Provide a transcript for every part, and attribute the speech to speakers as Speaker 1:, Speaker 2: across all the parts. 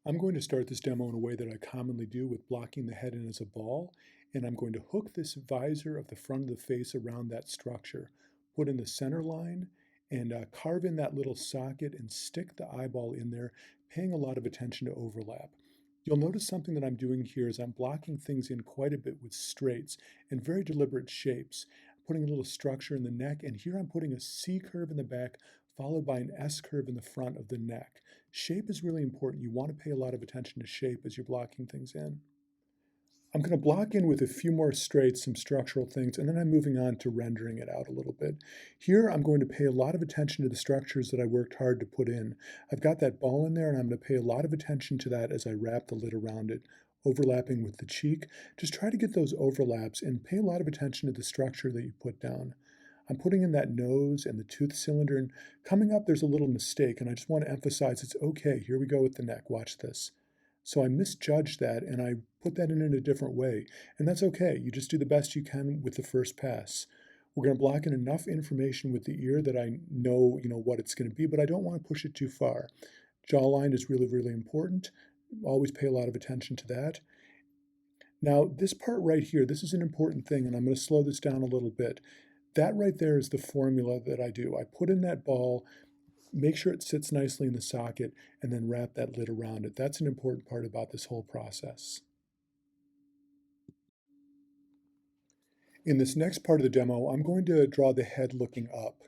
Speaker 1: I'm going to start this demo in a way that I commonly do with blocking the head in as a ball, and I'm going to hook this visor of the front of the face around that structure, put in the center line, and carve in that little socket and stick the eyeball in there, paying a lot of attention to overlap. You'll notice something that I'm doing here is I'm blocking things in quite a bit with straights and very deliberate shapes, putting a little structure in the neck, and here I'm putting a C curve in the back, followed by an S curve in the front of the neck. Shape is really important. You want to pay a lot of attention to shape as you're blocking things in. I'm going to block in with a few more straights, some structural things, and then I'm moving on to rendering it out a little bit. Here, I'm going to pay a lot of attention to the structures that I worked hard to put in. I've got that ball in there, and I'm going to pay a lot of attention to that as I wrap the lid around it, overlapping with the cheek. Just try to get those overlaps and pay a lot of attention to the structure that you put down. I'm putting in that nose and the tooth cylinder, and coming up, there's a little mistake, and I just want to emphasize it's okay. Here we go with the neck. Watch this. So I misjudged that, and I put that in a different way, and that's okay. You just do the best you can with the first pass. We're going to block in enough information with the ear that I know, what it's going to be, but I don't want to push it too far. Jawline is really, really important. Always pay a lot of attention to that. Now, this part right here, this is an important thing, and I'm going to slow this down a little bit. That right there is the formula that I do. I put in that ball, make sure it sits nicely in the socket, and then wrap that lid around it. That's an important part about this whole process. In this next part of the demo, I'm going to draw the head looking up.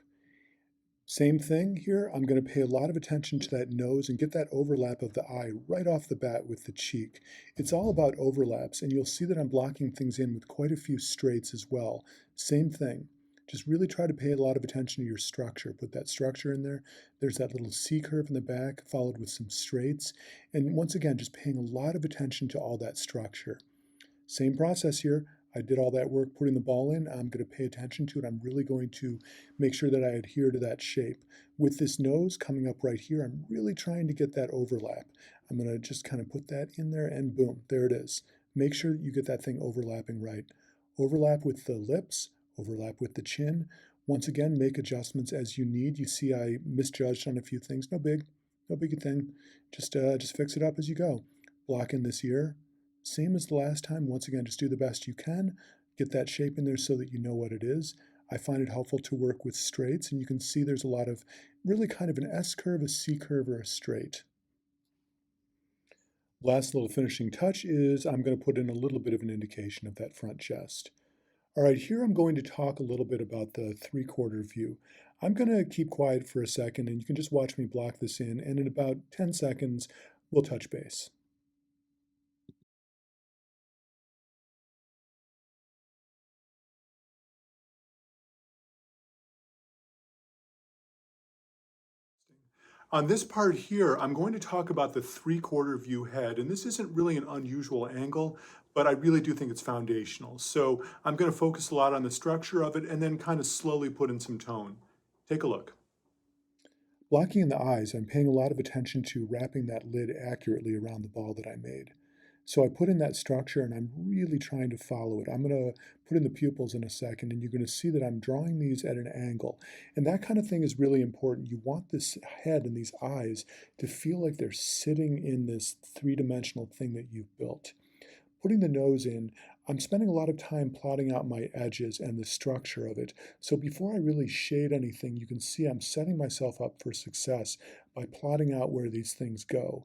Speaker 1: Same thing here, I'm going to pay a lot of attention to that nose and get that overlap of the eye right off the bat with the cheek. It's all about overlaps, and you'll see that I'm blocking things in with quite a few straights as well. Same thing. Just really try to pay a lot of attention to your structure. Put that structure in there. There's that little C curve in the back, followed with some straights. And once again, just paying a lot of attention to all that structure. Same process here. I did all that work putting the ball in. I'm going to pay attention to it. I'm really going to make sure that I adhere to that shape. With this nose coming up right here, I'm really trying to get that overlap. I'm going to just kind of put that in there and boom, there it is. Make sure you get that thing overlapping right. Overlap with the lips, overlap with the chin. Once again, make adjustments as you need. You see I misjudged on a few things. No big thing. Just fix it up as you go. Block in this ear. Same as the last time. Once again, just do the best you can. Get that shape in there so that you know what it is. I find it helpful to work with straights, and you can see there's a lot of really kind of an S curve, a C curve, or a straight. Last little finishing touch is I'm going to put in a little bit of an indication of that front chest. All right, here I'm going to talk a little bit about the three-quarter view. I'm going to keep quiet for a second, and you can just watch me block this in, and in about 10 seconds, we'll touch base. On this part here, I'm going to talk about the three-quarter view head, and this isn't really an unusual angle, but I really do think it's foundational. So I'm going to focus a lot on the structure of it and then kind of slowly put in some tone. Take a look. Blocking in the eyes, I'm paying a lot of attention to wrapping that lid accurately around the ball that I made. So I put in that structure and I'm really trying to follow it. I'm going to put in the pupils in a second, and you're going to see that I'm drawing these at an angle. And that kind of thing is really important. You want this head and these eyes to feel like they're sitting in this three-dimensional thing that you've built. Putting the nose in, I'm spending a lot of time plotting out my edges and the structure of it. So before I really shade anything, you can see I'm setting myself up for success by plotting out where these things go.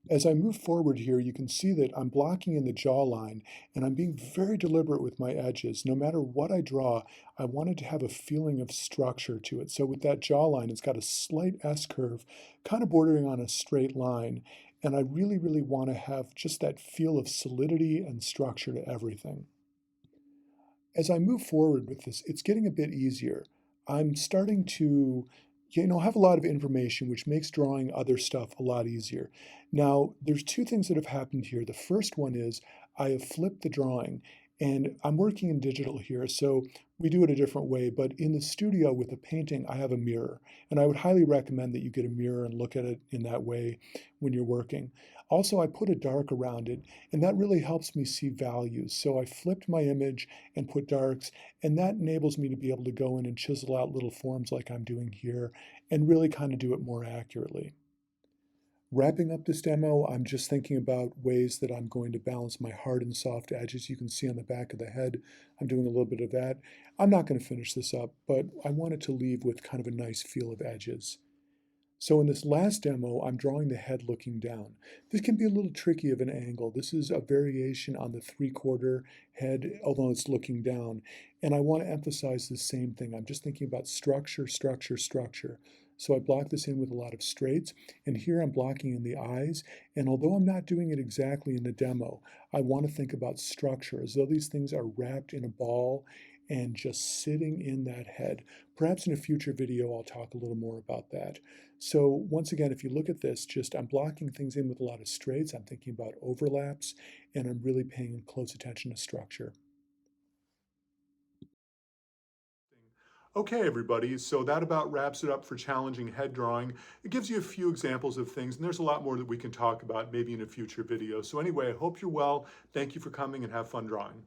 Speaker 1: As I move forward here, you can see that I'm blocking in the jawline, and I'm being very deliberate with my edges. No matter what I draw, I wanted to have a feeling of structure to it. So with that jawline, it's got a slight S curve, kind of bordering on a straight line. And I really, really want to have just that feel of solidity and structure to everything. As I move forward with this, it's getting a bit easier. I'm starting to, have a lot of information, which makes drawing other stuff a lot easier. Now, there's two things that have happened here. The first one is I have flipped the drawing, and I'm working in digital here, so we do it a different way. But in the studio with the painting, I have a mirror, and I would highly recommend that you get a mirror and look at it in that way when you're working. Also, I put a dark around it, and that really helps me see values. So I flipped my image and put darks, and that enables me to be able to go in and chisel out little forms like I'm doing here and really kind of do it more accurately. Wrapping up this demo, I'm just thinking about ways that I'm going to balance my hard and soft edges. You can see on the back of the head, I'm doing a little bit of that. I'm not going to finish this up, but I wanted to leave with kind of a nice feel of edges. So in this last demo, I'm drawing the head looking down. This can be a little tricky of an angle. This is a variation on the 3/4 head, although it's looking down. And I want to emphasize the same thing. I'm just thinking about structure, structure, structure. So I block this in with a lot of straights, and here I'm blocking in the eyes. And although I'm not doing it exactly in the demo, I want to think about structure as though these things are wrapped in a ball and just sitting in that head. Perhaps in a future video, I'll talk a little more about that. So once again, if you look at this, just I'm blocking things in with a lot of straights. I'm thinking about overlaps, and I'm really paying close attention to structure. Okay, everybody, so that about wraps it up for challenging head drawing. It gives you a few examples of things, and there's a lot more that we can talk about maybe in a future video. So anyway, I hope you're well. Thank you for coming and have fun drawing.